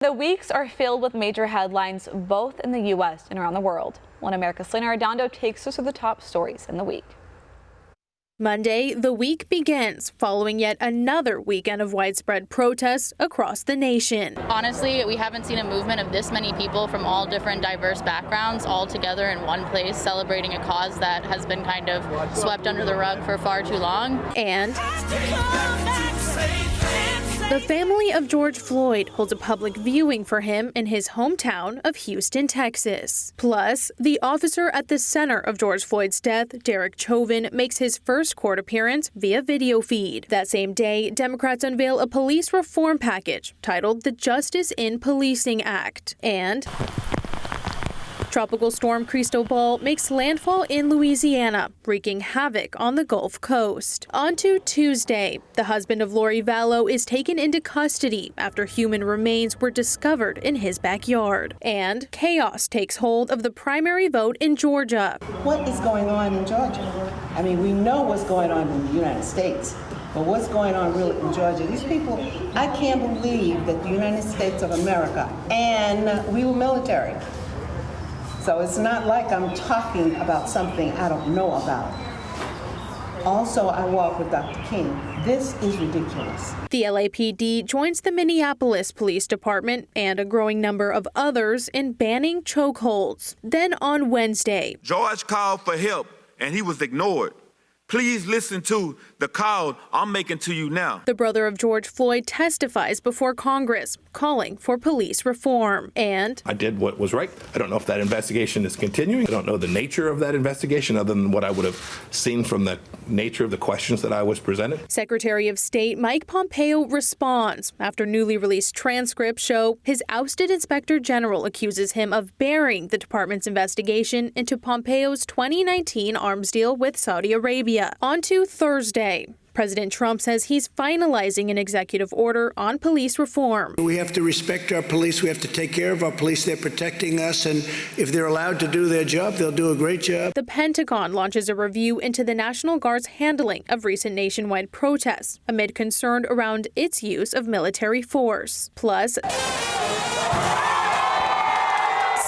The weeks are filled with major headlines both in the U.S. and around the world. One America's Salina Arredondo takes us through the top stories in the week. Monday, the week begins following yet another weekend of widespread protests across the nation. Honestly, we haven't seen a movement of this many people from all different diverse backgrounds all together in one place celebrating a cause that has been kind of swept under the rug for far too long. And the family of George Floyd holds a public viewing for him in his hometown of Houston, Texas. Plus, the officer at the center of George Floyd's death, Derek Chauvin, makes his first court appearance via video feed. That same day, Democrats unveil a police reform package titled the Justice in Policing Act. And Tropical Storm Cristobal makes landfall in Louisiana, wreaking havoc on the Gulf Coast. On to Tuesday, the husband of Lori Vallow is taken into custody after human remains were discovered in his backyard. And chaos takes hold of the primary vote in Georgia. What is going on in Georgia? I mean, we know what's going on in the United States, but what's going on really in Georgia? These people, I can't believe that the United States of America, and we were military. So it's not like I'm talking about something I don't know about. Also, I walk with Dr. King. This is ridiculous. The LAPD joins the Minneapolis Police Department and a growing number of others in banning chokeholds. Then on Wednesday, George called for help and he was ignored. Please listen to the call I'm making to you now. The brother of George Floyd testifies before Congress, calling for police reform. And I did what was right. I don't know if that investigation is continuing. I don't know the nature of that investigation other than what I would have seen from the nature of the questions that I was presented. Secretary of State Mike Pompeo responds after newly released transcripts show his ousted inspector general accuses him of burying the department's investigation into Pompeo's 2019 arms deal with Saudi Arabia. On to Thursday. President Trump says he's finalizing an executive order on police reform. We have to respect our police. We have to take care of our police. They're protecting us. And if they're allowed to do their job, they'll do a great job. The Pentagon launches a review into the National Guard's handling of recent nationwide protests amid concern around its use of military force. Plus,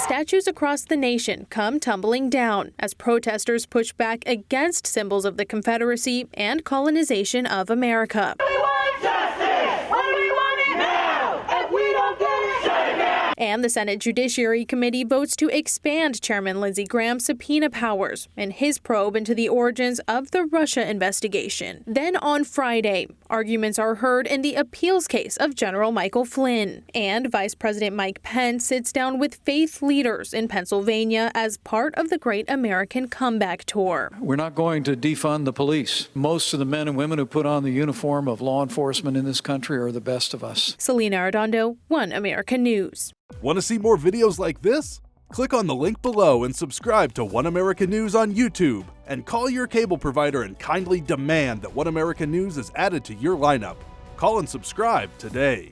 statues across the nation come tumbling down as protesters push back against symbols of the Confederacy and colonization of America. We want justice! We want it now! If we don't get it, shut it down! And the Senate Judiciary Committee votes to expand Chairman Lindsey Graham's subpoena powers in his probe into the origins of the Russia investigation. Then on Friday, arguments are heard in the appeals case of General Michael Flynn. And Vice President Mike Pence sits down with faith leaders in Pennsylvania as part of the Great American Comeback Tour. We're not going to defund the police. Most of the men and women who put on the uniform of law enforcement in this country are the best of us. Salina Arredondo, One American News. Want to see more videos like this? Click on the link below and subscribe to One American News on YouTube. And call your cable provider and kindly demand that One American News is added to your lineup. Call and subscribe today.